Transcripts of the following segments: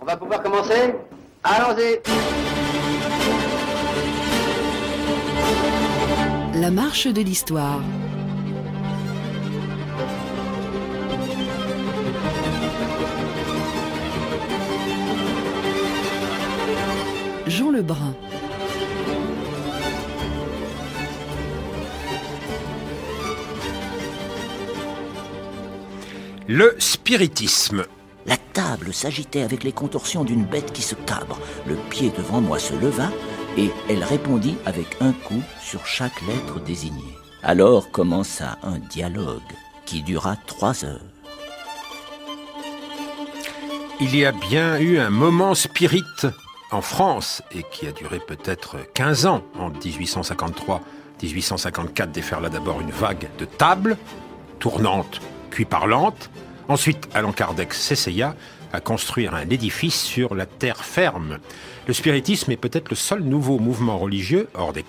va pouvoir commencer? Allons-y. La marche de l'histoire. Jean Lebrun. Le spiritisme. La table s'agitait avec les contorsions d'une bête qui se cabre. Le pied devant moi se leva et elle répondit avec un coup sur chaque lettre désignée. Alors commença un dialogue qui dura 3 heures. Il y a bien eu un moment spirit en France et qui a duré peut-être 15 ans. En 1853-1854 déferla d'abord une vague de tables, tournantes puis parlantes. Ensuite, Allan Kardec s'essaya à construire un édifice sur la terre ferme. Le spiritisme est peut-être le seul nouveau mouvement religieux, hors des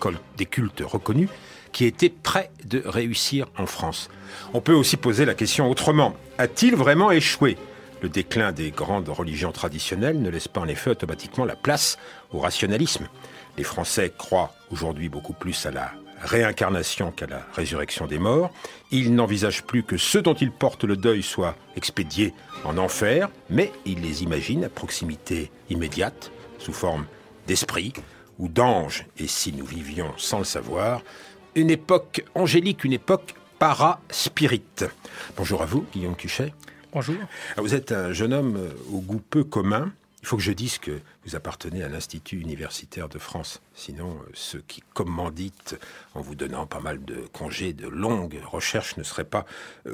cultes reconnus, qui était prêt de réussir en France. On peut aussi poser la question autrement. A-t-il vraiment échoué ? Le déclin des grandes religions traditionnelles ne laisse pas en effet automatiquement la place au rationalisme. Les Français croient aujourd'hui beaucoup plus à la réincarnation qu'à la résurrection des morts. Ils n'envisagent plus que ceux dont ils portent le deuil soient expédiés en enfer, mais ils les imaginent à proximité immédiate, sous forme d'esprit ou d'ange. Et si nous vivions sans le savoir, une époque angélique, une époque paraspirite. Bonjour à vous, Guillaume Cuchet. Bonjour. Vous êtes un jeune homme au goût peu commun. Il faut que je dise que vous appartenez à l'Institut universitaire de France. Sinon, ceux qui commanditent en vous donnant pas mal de congés, de longues recherches, ne seraient pas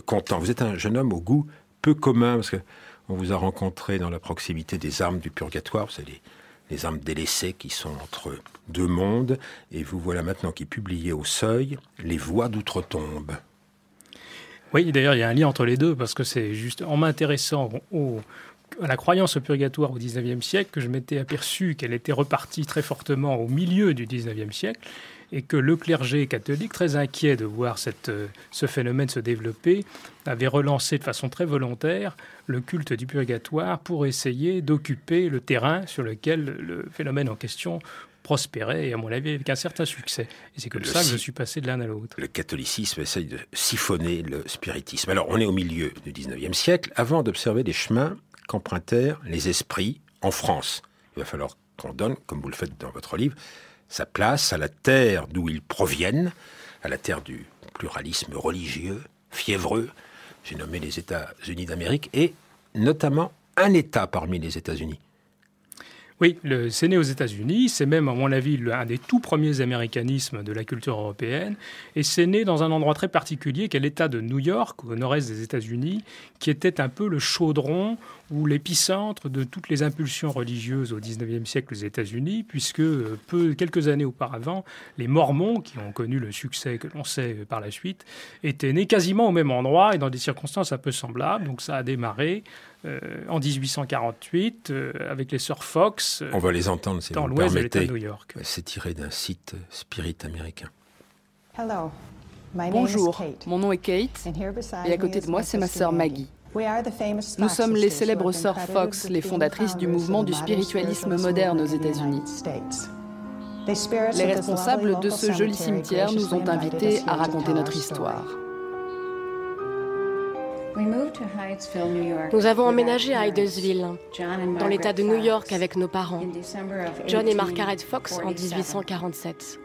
contents. Vous êtes un jeune homme au goût peu commun, parce qu'on vous a rencontré dans la proximité des armes du purgatoire. Vous savez, les armes délaissées qui sont entre deux mondes. Et vous voilà maintenant qui publiez au Seuil Les Voix d'Outre-Tombe. Oui, d'ailleurs, il y a un lien entre les deux, parce que c'est juste en m'intéressant à la croyance au purgatoire au XIXe siècle que je m'étais aperçu qu'elle était repartie très fortement au milieu du XIXe siècle et que le clergé catholique, très inquiet de voir ce phénomène se développer, avait relancé de façon très volontaire le culte du purgatoire pour essayer d'occuper le terrain sur lequel le phénomène en question prospérait, et à mon avis avec un certain succès. Et c'est comme ça que je suis passé de l'un à l'autre. Le catholicisme essaye de siphonner le spiritisme. Alors, on est au milieu du XIXe siècle, avant d'observer les chemins qu'empruntèrent les esprits en France. Il va falloir qu'on donne, comme vous le faites dans votre livre, sa place à la terre d'où ils proviennent, à la terre du pluralisme religieux, fiévreux. J'ai nommé les États-Unis d'Amérique, et notamment un État parmi les États-Unis. Oui, c'est né aux États-Unis, c'est même, à mon avis, un des tout premiers américanismes de la culture européenne, et c'est né dans un endroit très particulier qu'est l'État de New York, au nord-est des États-Unis, qui était un peu le chaudron ou l'épicentre de toutes les impulsions religieuses au XIXe siècle aux États-Unis, puisque quelques années auparavant, les Mormons, qui ont connu le succès que l'on sait par la suite, étaient nés quasiment au même endroit et dans des circonstances un peu semblables. Donc ça a démarré en 1848 avec les sœurs Fox. On va les entendre, si dans vous l'ouest de permettez. l'État de New York. C'est tiré d'un site spirit américain. Bonjour, mon nom est Kate, et à côté de moi, c'est ma sœur Maggie. Nous sommes les célèbres sœurs Fox, les fondatrices du mouvement du spiritualisme moderne aux États-Unis. Les responsables de ce joli cimetière nous ont invités à raconter notre histoire. Nous avons emménagé à Hydesville, dans l'État de New York avec nos parents, John et Margaret Fox, en 1847.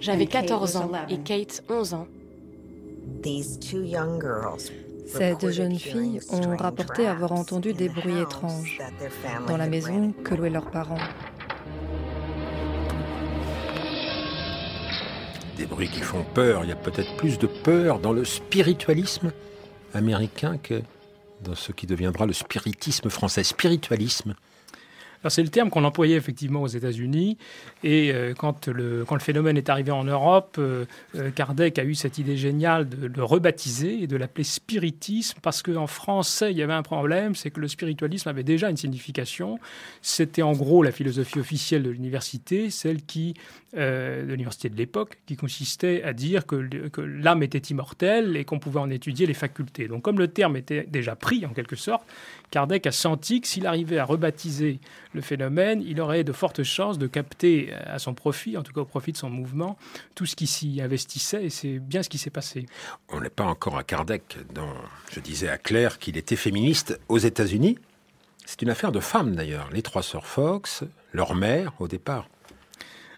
J'avais 14 ans et Kate 11 ans. Ces deux jeunes filles ont rapporté avoir entendu des bruits étranges dans la maison que louaient leurs parents. Des bruits qui font peur. Il y a peut-être plus de peur dans le spiritualisme américain que dans ce qui deviendra le spiritisme français. Spiritualisme. Alors, c'est le terme qu'on employait effectivement aux États-Unis. Et quand le phénomène est arrivé en Europe, Kardec a eu cette idée géniale de le rebaptiser et de l'appeler spiritisme, parce qu'en français, il y avait un problème, c'est que le spiritualisme avait déjà une signification. C'était en gros la philosophie officielle de l'université, celle de l'université de l'époque, qui consistait à dire que l'âme était immortelle et qu'on pouvait en étudier les facultés. Donc comme le terme était déjà pris en quelque sorte, Kardec a senti que s'il arrivait à rebaptiser le phénomène, il aurait de fortes chances de capter à son profit, en tout cas au profit de son mouvement, tout ce qui s'y investissait, et c'est bien ce qui s'est passé. On n'est pas encore à Kardec, dont je disais à Claire qu'il était féministe aux États-Unis. C'est une affaire de femmes d'ailleurs, les 3 sœurs Fox, leur mère au départ.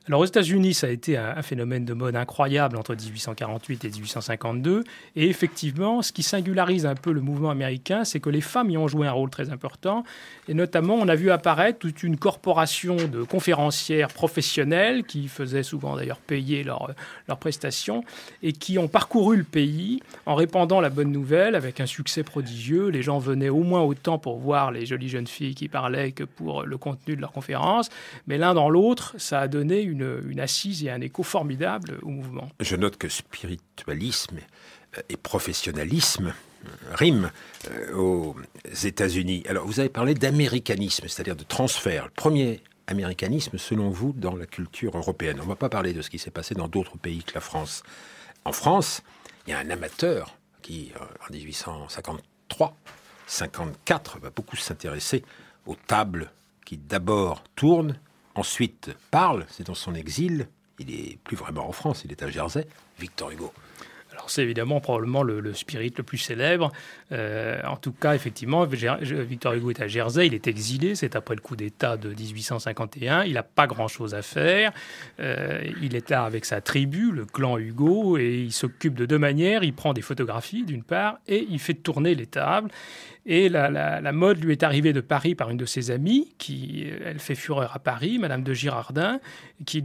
Alors aux États-Unis, ça a été un phénomène de mode incroyable entre 1848 et 1852. Et effectivement, ce qui singularise un peu le mouvement américain, c'est que les femmes y ont joué un rôle très important. Et notamment, on a vu apparaître toute une corporation de conférencières professionnelles qui faisaient souvent d'ailleurs payer leurs prestations et qui ont parcouru le pays en répandant la bonne nouvelle avec un succès prodigieux. Les gens venaient au moins autant pour voir les jolies jeunes filles qui parlaient que pour le contenu de leurs conférences. Mais l'un dans l'autre, ça a donné une assise et un écho formidable au mouvement. Je note que spiritualisme et professionnalisme riment aux États-Unis. Alors, vous avez parlé d'américanisme, c'est-à-dire de transfert. Le premier américanisme, selon vous, dans la culture européenne. On ne va pas parler de ce qui s'est passé dans d'autres pays que la France. En France, il y a un amateur qui, en 1853, 54, va beaucoup s'intéresser aux tables qui d'abord tournent, ensuite parle, c'est dans son exil, il n'est plus vraiment en France, il est à Jersey, Victor Hugo. Alors c'est évidemment probablement le spirit le plus célèbre. En tout cas, effectivement, Victor Hugo est à Jersey, il est exilé, c'est après le coup d'État de 1851, il n'a pas grand-chose à faire. Il est là avec sa tribu, le clan Hugo, et il s'occupe de 2 manières. Il prend des photographies, d'une part, et il fait tourner les tables. Et la mode lui est arrivée de Paris par une de ses amies, elle fait fureur à Paris, Madame de Girardin, qui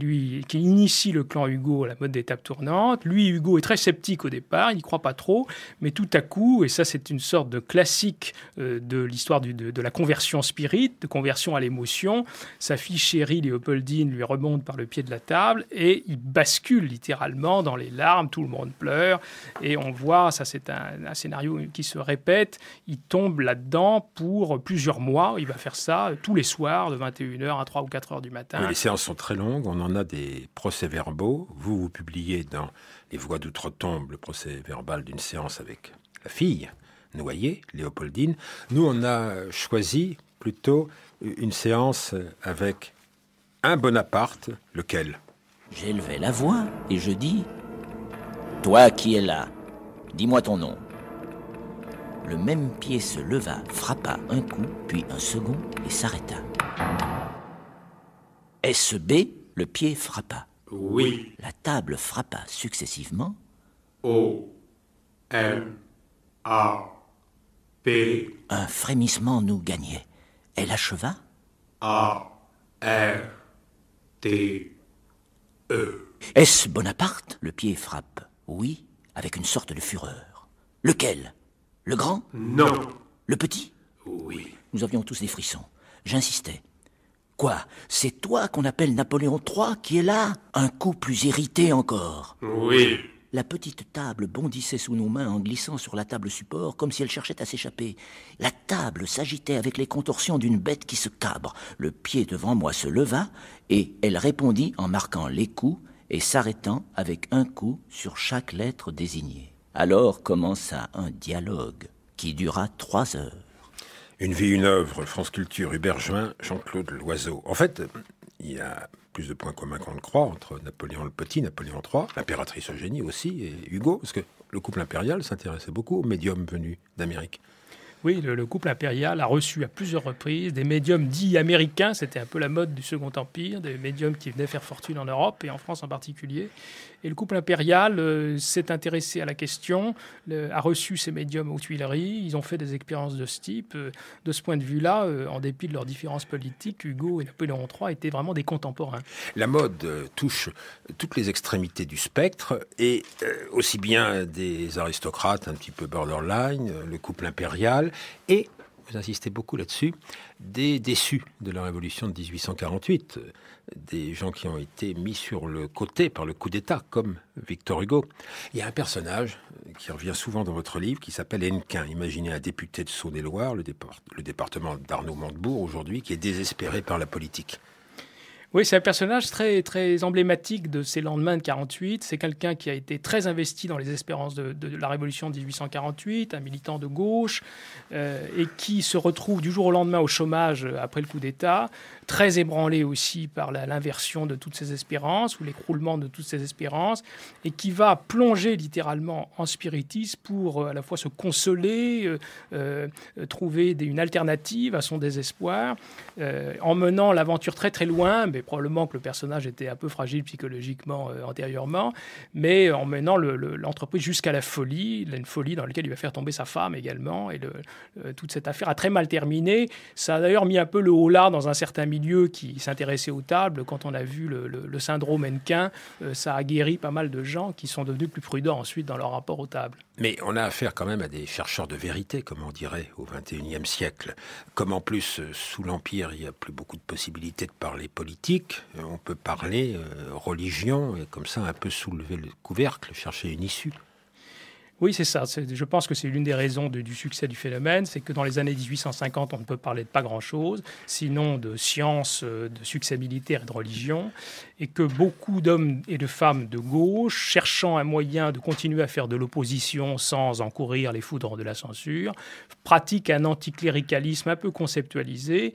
initie le clan Hugo à la mode des tables tournantes. Lui, Hugo, est très sceptique au départ, il n'y croit pas trop, mais tout à coup, et ça c'est une sorte de classique de l'histoire de la conversion spirit, de conversion à l'émotion, sa fille chérie, Léopoldine, lui remonte par le pied de la table et il bascule littéralement dans les larmes, tout le monde pleure, et on voit, ça c'est un scénario qui se répète, il tombe là-dedans pour plusieurs mois. Il va faire ça tous les soirs, de 21h à 3 ou 4 heures du matin. Oui, les séances sont très longues. On en a des procès-verbaux. Vous publiez dans Les Voix d'Outre-Tombe le procès-verbal d'une séance avec la fille noyée, Léopoldine. Nous, on a choisi plutôt une séance avec un Bonaparte. Lequel ? J'élevai la voix et je dis « Toi qui es là, dis-moi ton nom. » Le même pied se leva, frappa un coup, puis un second, et s'arrêta. S.B., le pied frappa. Oui. La table frappa successivement. O. M. A. P. Un frémissement nous gagnait. Elle acheva. A. R. T. E. Est-ce Bonaparte? Le pied frappe. Oui, avec une sorte de fureur. Lequel? Le grand? Non. Le petit? Oui. Nous avions tous des frissons. J'insistais. Quoi? C'est toi qu'on appelle Napoléon III qui est là? Un coup plus irrité encore. Oui. La petite table bondissait sous nos mains en glissant sur la table support comme si elle cherchait à s'échapper. La table s'agitait avec les contorsions d'une bête qui se cabre. Le pied devant moi se leva et elle répondit en marquant les coups et s'arrêtant avec un coup sur chaque lettre désignée. Alors commença un dialogue qui dura 3 heures. Une vie, une œuvre, France Culture, Hubert Join, Jean-Claude Loiseau. En fait, il y a plus de points communs qu'on ne croit entre Napoléon le Petit, Napoléon III, l'impératrice Eugénie aussi, et Hugo, parce que le couple impérial s'intéressait beaucoup aux médiums venus d'Amérique. Oui, le couple impérial a reçu à plusieurs reprises des médiums dits américains. C'était un peu la mode du Second Empire, des médiums qui venaient faire fortune en Europe et en France en particulier. Et le couple impérial s'est intéressé à la question, a reçu ces médiums aux Tuileries. Ils ont fait des expériences de ce type. De ce point de vue-là, en dépit de leurs différences politiques, Hugo et Napoléon III étaient vraiment des contemporains. La mode touche toutes les extrémités du spectre, et aussi bien des aristocrates un petit peu borderline, le couple impérial, et vous insistez beaucoup là-dessus, des déçus de la révolution de 1848, des gens qui ont été mis sur le côté par le coup d'État, comme Victor Hugo. Il y a un personnage qui revient souvent dans votre livre, qui s'appelle Hennequin. Imaginez un député de Saône-et-Loire, le département d'Arnaud-Montebourg aujourd'hui, qui est désespéré par la politique. Oui, c'est un personnage très, très emblématique de ces lendemains de 48. C'est quelqu'un qui a été très investi dans les espérances de la révolution de 1848, un militant de gauche, et qui se retrouve du jour au lendemain au chômage après le coup d'État, très ébranlé aussi par l'inversion de toutes ses espérances, ou l'écroulement de toutes ses espérances, et qui va plonger littéralement en spiritisme pour à la fois se consoler, trouver une alternative à son désespoir, en menant l'aventure très très loin, mais probablement que le personnage était un peu fragile psychologiquement antérieurement, mais en menant l'entreprise jusqu'à la folie, une folie dans laquelle il va faire tomber sa femme également, et toute cette affaire a très mal terminé. Ça a d'ailleurs mis un peu le holà dans un certain milieu qui s'intéressait aux tables. Quand on a vu le syndrome Hennequin, ça a guéri pas mal de gens qui sont devenus plus prudents ensuite dans leur rapport aux tables. Mais on a affaire quand même à des chercheurs de vérité, comme on dirait, au XXIe siècle. Comme en plus, sous l'Empire, il n'y a plus beaucoup de possibilités de parler politique, on peut parler religion, et comme ça un peu soulever le couvercle, chercher une issue. Oui, c'est ça. Je pense que c'est l'une des raisons du succès du phénomène, c'est que dans les années 1850, on ne peut parler de pas grand-chose, sinon de science, de succès militaire et de religion, et que beaucoup d'hommes et de femmes de gauche, cherchant un moyen de continuer à faire de l'opposition sans encourir les foudres de la censure, pratiquent un anticléricalisme un peu conceptualisé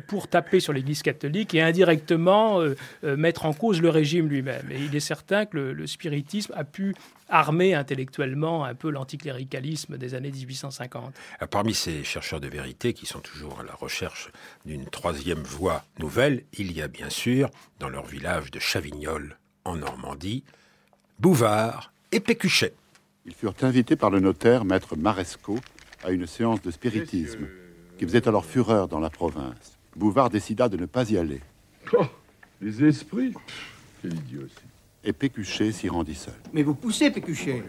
pour taper sur l'Église catholique et indirectement mettre en cause le régime lui-même. Et il est certain que le spiritisme a pu armer intellectuellement un peu l'anticléricalisme des années 1850. Parmi ces chercheurs de vérité qui sont toujours à la recherche d'une troisième voie nouvelle, il y a bien sûr, dans leur village de Chavignol, en Normandie, Bouvard et Pécuchet. Ils furent invités par le notaire, maître Marescot, à une séance de spiritisme, qui faisait alors fureur dans la province. Bouvard décida de ne pas y aller. Oh, les esprits, quel idiot aussi. Et Pécuchet s'y rendit seul. Mais vous poussez, Pécuchet.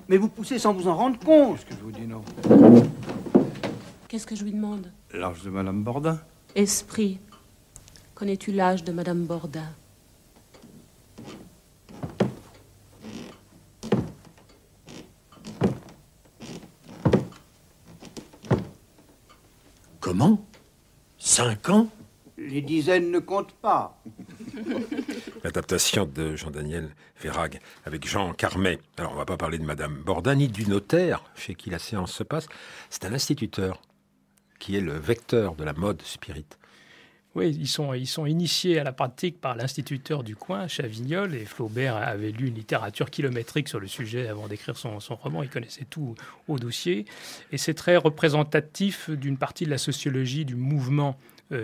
Mais vous poussez sans vous en rendre compte. Qu'est-ce que je vous dis, non? Qu'est-ce que je lui demande? L'âge de Madame Bordin. Esprit, connais-tu l'âge de Madame Bordin? Comment? 5 ans? Les dizaines ne comptent pas. L'adaptation de Jean-Daniel Verhaeghe avec Jean Carmet. Alors, on ne va pas parler de Madame Bordin, ni du notaire chez qui la séance se passe. C'est un instituteur qui est le vecteur de la mode spirit. Oui, ils sont initiés à la pratique par l'instituteur du coin, Chavignol, et Flaubert avait lu une littérature kilométrique sur le sujet avant d'écrire son roman. Il connaissait tout au dossier. Et c'est très représentatif d'une partie de la sociologie du mouvement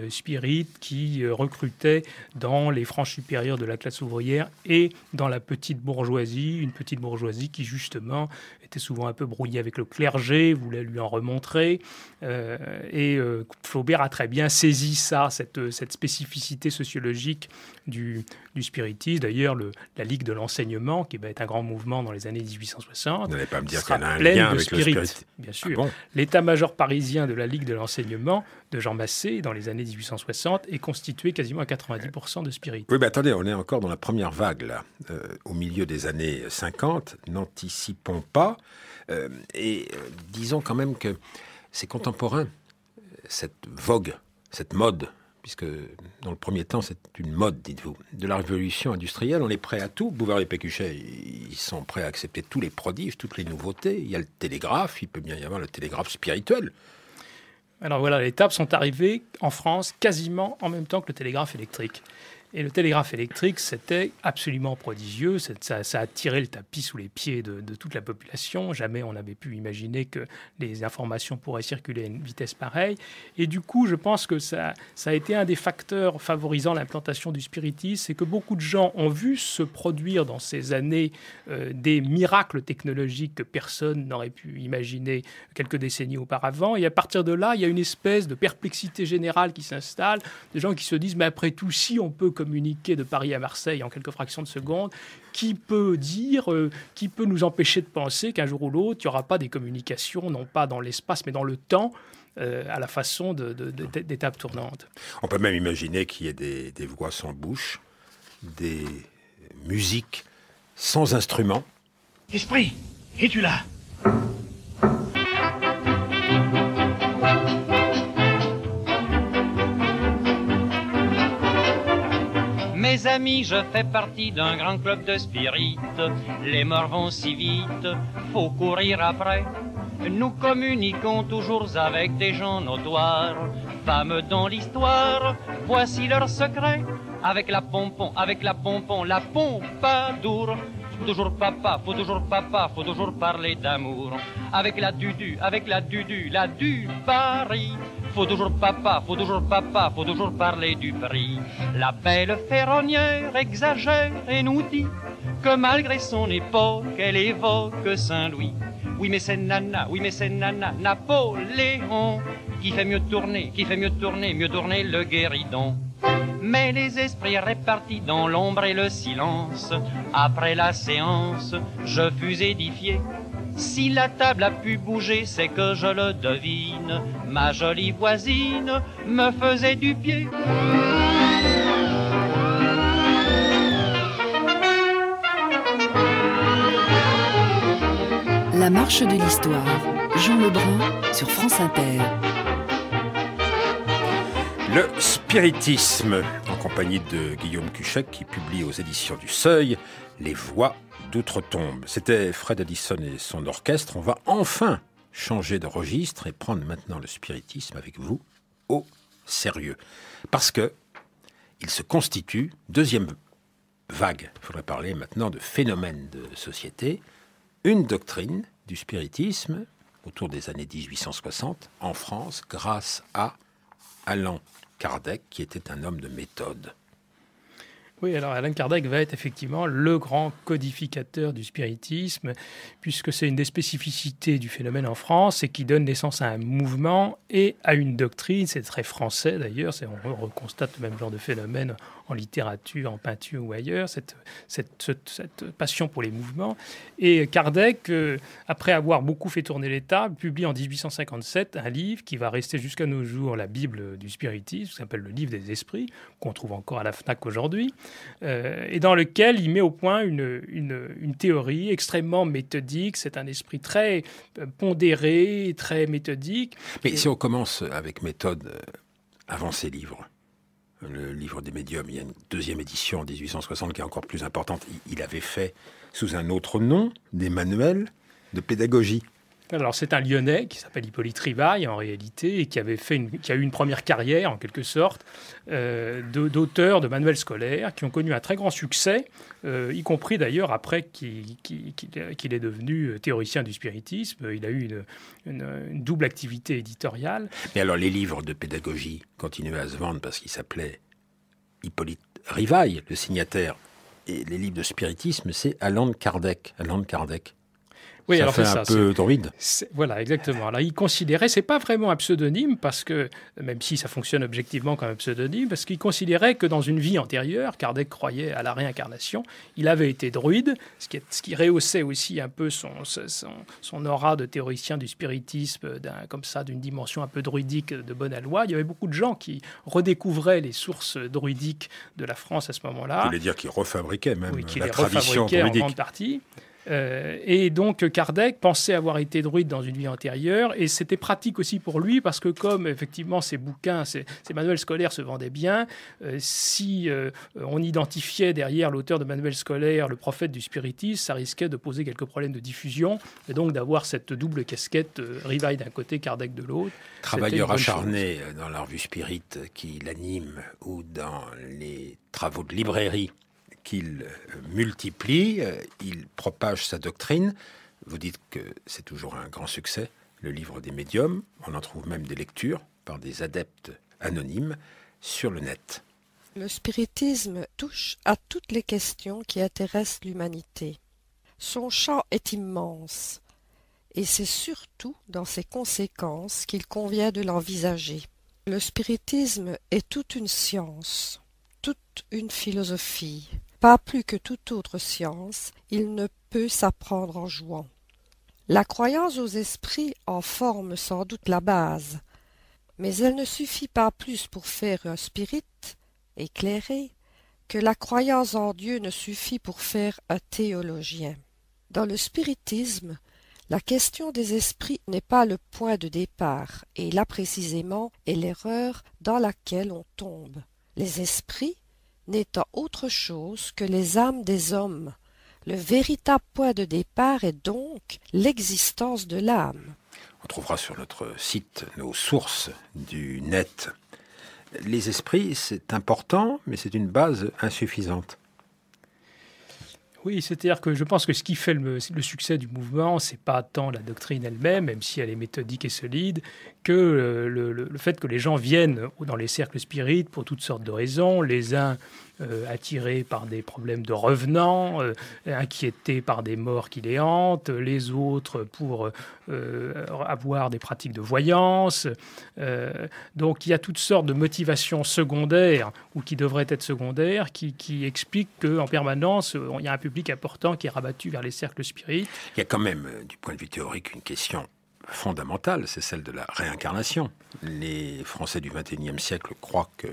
spirit qui recrutait dans les franges supérieures de la classe ouvrière et dans la petite bourgeoisie, une petite bourgeoisie qui justement était souvent un peu brouillée avec le clergé, voulait lui en remontrer. Flaubert a très bien saisi ça, cette spécificité sociologique du spiritisme. D'ailleurs, la Ligue de l'enseignement, qui va être un grand mouvement dans les années 1860, vous n'allez pas me dire sera qu'elle a un pleine lien de avec spirit, le spirit. bien sûr. Ah bon? L'état-major parisien de la Ligue de l'enseignement de Jean Massé, dans les années 1860, est constitué quasiment à 90% de spirit. Oui, mais attendez, on est encore dans la première vague, là, au milieu des années 50. N'anticipons pas. Disons quand même que c'est contemporain, cette vogue, cette mode, puisque dans le premier temps, c'est une mode, dites-vous, de la révolution industrielle. On est prêt à tout. Bouvard et Pécuchet, ils sont prêts à accepter tous les prodiges, toutes les nouveautés. Il y a le télégraphe, il peut bien y avoir le télégraphe spirituel. Alors voilà, les tables sont arrivées en France quasiment en même temps que le télégraphe électrique. Et le télégraphe électrique, c'était absolument prodigieux. Ça a tiré le tapis sous les pieds de toute la population. Jamais on n'avait pu imaginer que les informations pourraient circuler à une vitesse pareille. Et du coup, je pense que ça a été un des facteurs favorisant l'implantation du spiritisme. C'est que beaucoup de gens ont vu se produire dans ces années des miracles technologiques que personne n'aurait pu imaginer quelques décennies auparavant. Et à partir de là, il y a une espèce de perplexité générale qui s'installe, de gens qui se disent, mais après tout, si on peut communiquer de Paris à Marseille en quelques fractions de seconde, qui peut nous empêcher de penser qu'un jour ou l'autre, il n'y aura pas des communications, non pas dans l'espace, mais dans le temps, à la façon d'étapes tournantes. On peut même imaginer qu'il y ait des voix sans bouche, des musiques sans instrument. Esprit, es-tu là? Mes amis, je fais partie d'un grand club de spirit. Les morts vont si vite, faut courir après. Nous communiquons toujours avec des gens notoires, femmes dans l'histoire, voici leur secret. Avec la pompon, la pompadour. Faut toujours papa, faut toujours parler d'amour. Avec la dudu, la du Paris. Faut toujours papa, faut toujours parler du prix. La belle ferronnière exagère et nous dit que malgré son époque, elle évoque Saint-Louis. Oui mais c'est Nana, Napoléon qui fait mieux tourner le guéridon. Mais les esprits répartis dans l'ombre et le silence, après la séance, je fus édifié. Si la table a pu bouger, c'est que je le devine. Ma jolie voisine me faisait du pied. La marche de l'histoire. Jean Lebrun sur France Inter. Le spiritisme, en compagnie de Guillaume Cuchec, qui publie aux éditions du Seuil Les Voix d'Outre-Tombe. C'était Fred Addison et son orchestre. On va enfin changer de registre et prendre maintenant le spiritisme avec vous au sérieux. Parce que il se constitue, deuxième vague, il faudrait parler maintenant de phénomène de société, une doctrine du spiritisme autour des années 1860 en France grâce à Allan Kardec, qui était un homme de méthode. Oui, alors Allan Kardec va être effectivement le grand codificateur du spiritisme, puisque c'est une des spécificités du phénomène en France, et qui donne naissance à un mouvement et à une doctrine. C'est très français d'ailleurs, on constate le même genre de phénomène en littérature, en peinture ou ailleurs, cette passion pour les mouvements. Et Kardec, après avoir beaucoup fait tourner les tables, publie en 1857 un livre qui va rester jusqu'à nos jours la Bible du spiritisme, qui s'appelle le Livre des Esprits, qu'on trouve encore à la FNAC aujourd'hui, et dans lequel il met au point une théorie extrêmement méthodique. C'est un esprit très pondéré, très méthodique. Mais si on commence avec méthode avant ces livres, le livre des médiums, il y a une deuxième édition en 1860 qui est encore plus importante. Il avait fait, sous un autre nom, des manuels de pédagogie. Alors c'est un Lyonnais qui s'appelle Hippolyte Rivail en réalité, et qui a eu une première carrière en quelque sorte d'auteur de manuels scolaires qui ont connu un très grand succès, y compris d'ailleurs après qu'il est devenu théoricien du spiritisme. Il a eu une double activité éditoriale. Mais alors les livres de pédagogie continuaient à se vendre parce qu'ils s'appelaient Hippolyte Rivail, le signataire, et les livres de spiritisme c'est Allan Kardec. Oui, ça alors fait c'est un peu druide. Voilà, exactement. Alors, il considérait, c'est pas vraiment un pseudonyme, parce que, même si ça fonctionne objectivement comme un pseudonyme, parce qu'il considérait que dans une vie antérieure, Kardec croyait à la réincarnation, il avait été druide, ce qui rehaussait aussi un peu son aura de théoricien du spiritisme, d'une dimension un peu druidique de bonne aloi. Il y avait beaucoup de gens qui redécouvraient les sources druidiques de la France à ce moment-là. Vous voulez dire qu'ils refabriquaient même la tradition refabriquaient druidique. En grande partie. Et donc Kardec pensait avoir été druide dans une vie antérieure, et c'était pratique aussi pour lui parce que comme effectivement ses bouquins, ses manuels scolaires se vendaient bien, si on identifiait derrière l'auteur de manuels scolaires le prophète du spiritisme, ça risquait de poser quelques problèmes de diffusion, et donc d'avoir cette double casquette, Rivail d'un côté, Kardec de l'autre. Travailleur acharné dans la revue Spirit qui l'anime, ou dans les travaux de librairie qu'il multiplie, il propage sa doctrine. Vous dites que c'est toujours un grand succès, le livre des médiums. On en trouve même des lectures par des adeptes anonymes sur le net. Le spiritisme touche à toutes les questions qui intéressent l'humanité. Son champ est immense, et c'est surtout dans ses conséquences qu'il convient de l'envisager. Le spiritisme est toute une science, toute toute une philosophie. Pas plus que toute autre science, il ne peut s'apprendre en jouant. La croyance aux esprits en forme sans doute la base, mais elle ne suffit pas plus pour faire un spirit éclairé que la croyance en Dieu ne suffit pour faire un théologien. Dans le spiritisme, la question des esprits n'est pas le point de départ, et là précisément est l'erreur dans laquelle on tombe. Les esprits n'étant autre chose que les âmes des hommes, le véritable point de départ est donc l'existence de l'âme. On trouvera sur notre site nos sources du net. Les esprits, c'est important, mais c'est une base insuffisante. Oui, c'est-à-dire que je pense que ce qui fait le succès du mouvement, c'est pas tant la doctrine elle-même, même si elle est méthodique et solide, que le fait que les gens viennent dans les cercles spirites pour toutes sortes de raisons, les uns attirés par des problèmes de revenants, inquiétés par des morts qui les hantent, les autres pour avoir des pratiques de voyance. Donc il y a toutes sortes de motivations secondaires, ou qui devraient être secondaires, qui expliquent qu'en permanence, il y a un public important qui est rabattu vers les cercles spirites. Il y a quand même, du point de vue théorique, une question fondamentale, c'est celle de la réincarnation. Les Français du XXIe siècle croient que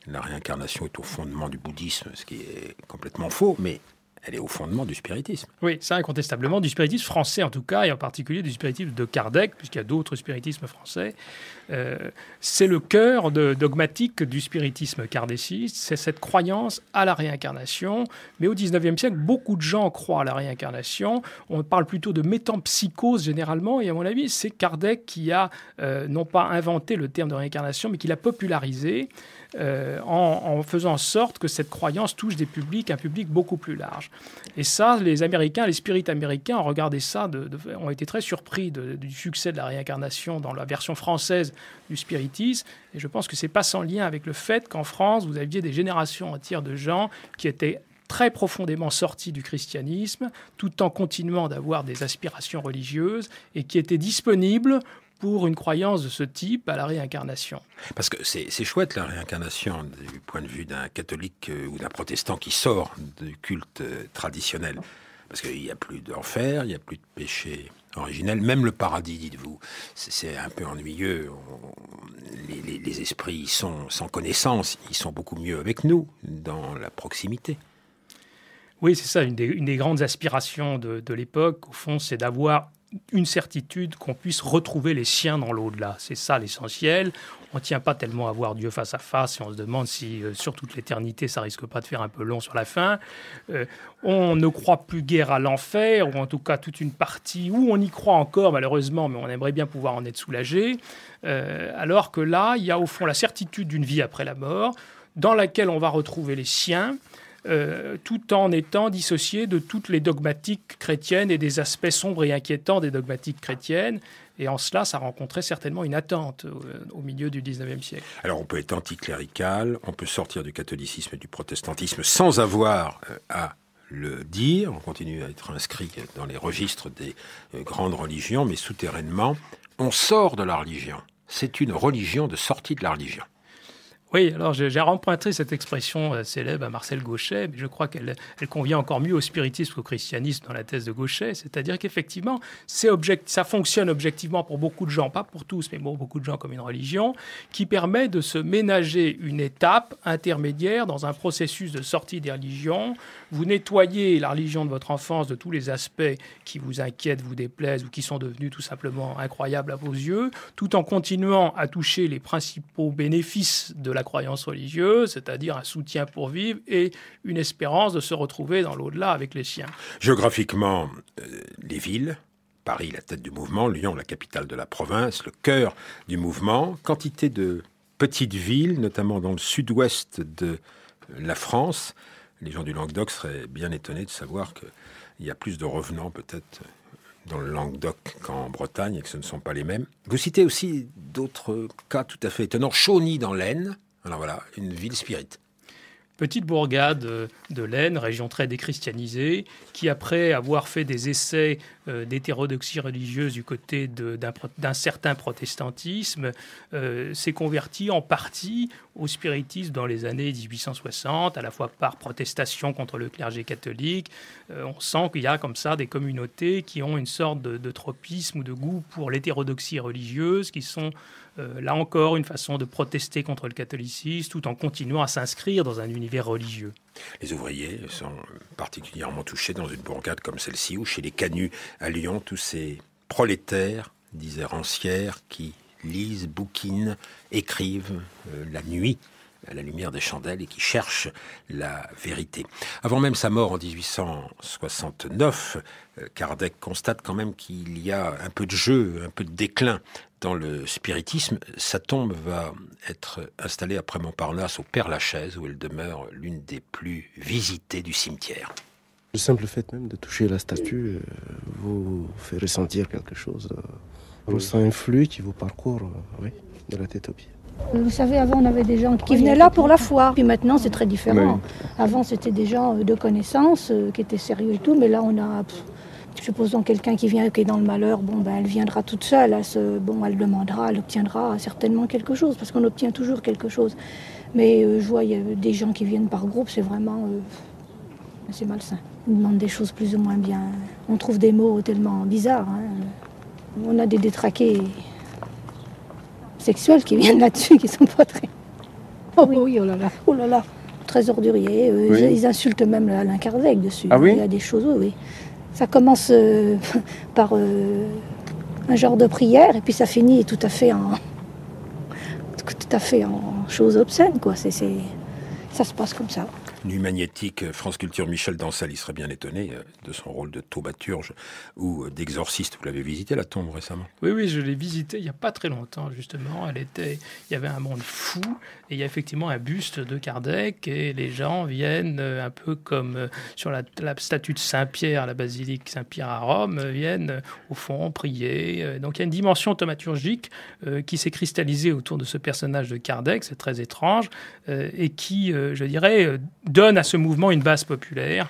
la réincarnation est au fondement du bouddhisme, ce qui est complètement faux, mais elle est au fondement du spiritisme. Oui, ça incontestablement, du spiritisme français en tout cas, et en particulier du spiritisme de Kardec, puisqu'il y a d'autres spiritismes français. C'est le cœur dogmatique du spiritisme kardéciste, c'est cette croyance à la réincarnation. Mais au XIXe siècle, beaucoup de gens croient à la réincarnation. On parle plutôt de métempsychose généralement, et à mon avis, c'est Kardec qui a non pas inventé le terme de réincarnation, mais qui l'a popularisé. En faisant en sorte que cette croyance touche un public beaucoup plus large. Et ça, les Américains, les spirites américains ont regardé ça, ont été très surpris du succès de la réincarnation dans la version française du spiritisme. Et je pense que c'est pas sans lien avec le fait qu'en France, vous aviez des générations entières de gens qui étaient très profondément sortis du christianisme, tout en continuant d'avoir des aspirations religieuses, et qui étaient disponibles pour une croyance de ce type à la réincarnation. Parce que c'est chouette la réincarnation du point de vue d'un catholique ou d'un protestant qui sort du culte traditionnel. Parce qu'il n'y a plus d'enfer, il n'y a plus de péché originel, même le paradis, dites-vous. C'est un peu ennuyeux. Les esprits ils sont sans connaissance, ils sont beaucoup mieux avec nous, dans la proximité. Oui, c'est ça, une des grandes aspirations de l'époque, au fond, c'est d'avoir une certitude qu'on puisse retrouver les siens dans l'au-delà. C'est ça l'essentiel. On ne tient pas tellement à voir Dieu face à face et on se demande si, sur toute l'éternité, ça risque pas de faire un peu long sur la fin. On ne croit plus guère à l'enfer, ou en tout cas toute une partie où on y croit encore, malheureusement, mais on aimerait bien pouvoir en être soulagé. Alors que là, il y a au fond la certitude d'une vie après la mort, dans laquelle on va retrouver les siens, tout en étant dissocié de toutes les dogmatiques chrétiennes et des aspects sombres et inquiétants des dogmatiques chrétiennes. Et en cela, ça rencontrait certainement une attente au milieu du XIXe siècle. Alors on peut être anticlérical, on peut sortir du catholicisme et du protestantisme sans avoir à le dire. On continue à être inscrit dans les registres des grandes religions, mais souterrainement, on sort de la religion. C'est une religion de sortie de la religion. Oui, alors j'ai remprunté cette expression célèbre à Marcel Gauchet, mais je crois qu'elle convient encore mieux au spiritisme qu'au christianisme dans la thèse de Gauchet, c'est-à-dire qu'effectivement, ça fonctionne objectivement pour beaucoup de gens, pas pour tous, mais pour beaucoup de gens comme une religion, qui permet de se ménager une étape intermédiaire dans un processus de sortie des religions. Vous nettoyez la religion de votre enfance de tous les aspects qui vous inquiètent, vous déplaisent ou qui sont devenus tout simplement incroyables à vos yeux, tout en continuant à toucher les principaux bénéfices de la croyance religieuse, c'est-à-dire un soutien pour vivre et une espérance de se retrouver dans l'au-delà avec les siens. Géographiquement, les villes, Paris, la tête du mouvement, Lyon, la capitale de la province, le cœur du mouvement, quantité de petites villes, notamment dans le sud-ouest de la France. Les gens du Languedoc seraient bien étonnés de savoir qu'il y a plus de revenants peut-être dans le Languedoc qu'en Bretagne et que ce ne sont pas les mêmes. Vous citez aussi d'autres cas tout à fait étonnants. Chauny dans l'Aisne, alors voilà, une ville spirite. Petite bourgade de l'Aisne, région très déchristianisée, qui après avoir fait des essais d'hétérodoxie religieuse du côté d'un certain protestantisme, s'est converti en partie au spiritisme dans les années 1860, à la fois par protestation contre le clergé catholique. On sent qu'il y a comme ça des communautés qui ont une sorte de tropisme ou de goût pour l'hétérodoxie religieuse, qui sont là encore une façon de protester contre le catholicisme tout en continuant à s'inscrire dans un univers religieux. Les ouvriers sont particulièrement touchés dans une bourgade comme celle-ci, ou chez les Canuts à Lyon, tous ces prolétaires, disait Rancière, qui lisent, bouquinent, écrivent la nuit à la lumière des chandelles et qui cherchent la vérité. Avant même sa mort en 1869, Kardec constate quand même qu'il y a un peu de jeu, un peu de déclin dans le spiritisme. Sa tombe va être installée après Montparnasse au Père-Lachaise, où elle demeure l'une des plus visitées du cimetière. Le simple fait même de toucher la statue vous fait ressentir quelque chose. Ça influe qui vous parcourt de la tête aux pieds. Vous savez, avant, on avait des gens qui venaient là pour la foi. Puis maintenant, c'est très différent. Oui. Avant, c'était des gens de connaissance qui étaient sérieux et tout. Mais là, on a, supposons quelqu'un qui vient, qui est dans le malheur, elle viendra toute seule. Elle demandera, elle obtiendra certainement quelque chose, parce qu'on obtient toujours quelque chose. Mais je vois, il y a des gens qui viennent par groupe, c'est vraiment... c'est malsain. Ils demandent des choses plus ou moins bien. On trouve des mots tellement bizarres. On a des détraqués sexuels qui viennent là-dessus, qui sont pas très... Oh oui, oh là là, très orduriers. Oui. Ils insultent même Alain Kardec dessus. Ah oui? Il y a des choses, oui. Ça commence par un genre de prière, et puis ça finit tout à fait en choses obscènes, quoi. Ça se passe comme ça. Nuit magnétique, France Culture, Michel Dansel, il serait bien étonné de son rôle de thaumaturge ou d'exorciste. Vous l'avez visité, la tombe, récemment? Oui, je l'ai visitée il n'y a pas très longtemps, justement. Il y avait un monde fou, et il y a effectivement un buste de Kardec, et les gens viennent, un peu comme sur la statue de Saint-Pierre à la basilique Saint-Pierre à Rome, viennent au fond prier. Donc il y a une dimension thaumaturgique qui s'est cristallisée autour de ce personnage de Kardec, c'est très étrange, et qui, je dirais, donne à ce mouvement une base populaire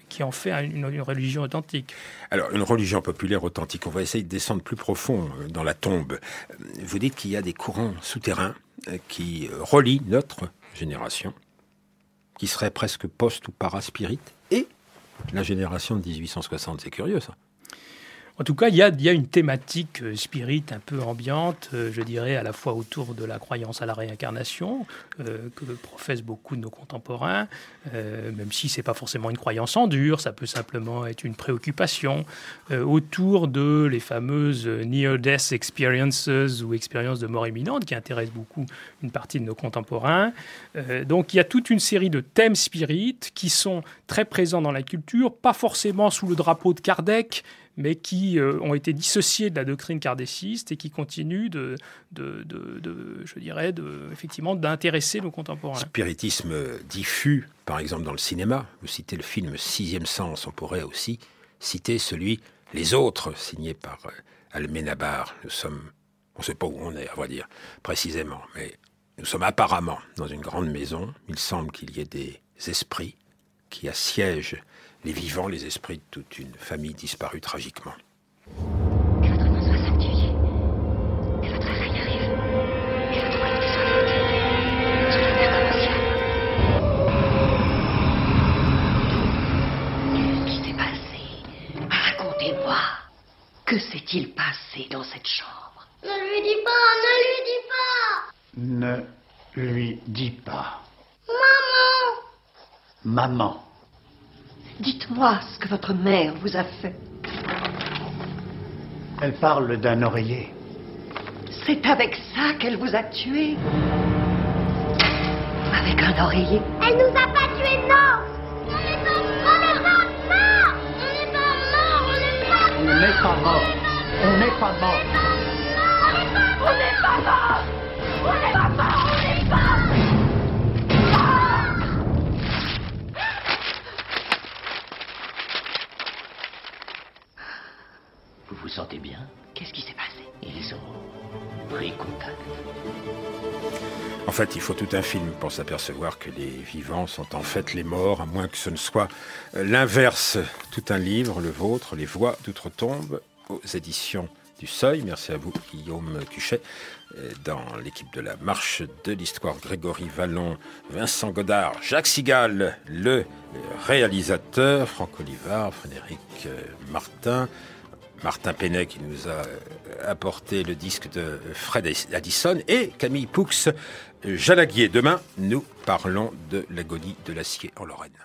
qui en fait une religion authentique. Alors, une religion populaire authentique, on va essayer de descendre plus profond dans la tombe. Vous dites qu'il y a des courants souterrains qui relient notre génération, qui serait presque post- ou paraspirite, et la génération de 1860. C'est curieux, ça. En tout cas, il y a une thématique spirite un peu ambiante, je dirais, à la fois autour de la croyance à la réincarnation, que professent beaucoup de nos contemporains, même si ce n'est pas forcément une croyance en dur, ça peut simplement être une préoccupation, autour de les fameuses near-death experiences ou expériences de mort imminente, qui intéressent beaucoup une partie de nos contemporains. Donc il y a toute une série de thèmes spirites qui sont très présents dans la culture, pas forcément sous le drapeau de Kardec, mais qui ont été dissociés de la doctrine kardéciste et qui continuent effectivement d'intéresser nos contemporains. Spiritisme diffus, par exemple dans le cinéma. Vous citez le film Sixième Sens, on pourrait aussi citer celui Les Autres, signé par Alménabar. On ne sait pas où on est, à vrai dire, précisément, mais nous sommes apparemment dans une grande maison. Il semble qu'il y ait des esprits qui assiègent les vivants, les esprits de toute une famille disparue tragiquement. Que votre nom soit sanctifié, que votre règne arrive, que votre volonté soit faite, sur la terre comme au ciel. Qu'est-ce qui s'est passé? Racontez-moi. Que s'est-il passé dans cette chambre? Ne lui dis pas, ne lui dis pas. Ne lui dis pas. Maman. Maman. Dites-moi ce que votre mère vous a fait. Elle parle d'un oreiller. C'est avec ça qu'elle vous a tué? Avec un oreiller? Elle nous a pas tués, non. On n'est pas morts. On n'est pas mort. On n'est pas mort. On n'est pas mort. On n'est pas mort. On n'est pas mort. Vous vous sentez bien? Qu'est-ce qui s'est passé? Ils ont pris contact. fait, il faut tout un film pour s'apercevoir que les vivants sont en fait les morts, à moins que ce ne soit l'inverse. Tout un livre, le vôtre, Les Voix d'Outre-Tombe, aux éditions du Seuil. Merci à vous, Guillaume Cuchet. Dans l'équipe de la Marche de l'Histoire, Grégory Vallon, Vincent Godard, Jacques Sigal, le réalisateur, Franck Olivard, Frédéric Martin, Martin Penet qui nous a apporté le disque de Fred Addison et Camille Poux Jalaguier. Demain, nous parlons de l'agonie de l'acier en Lorraine.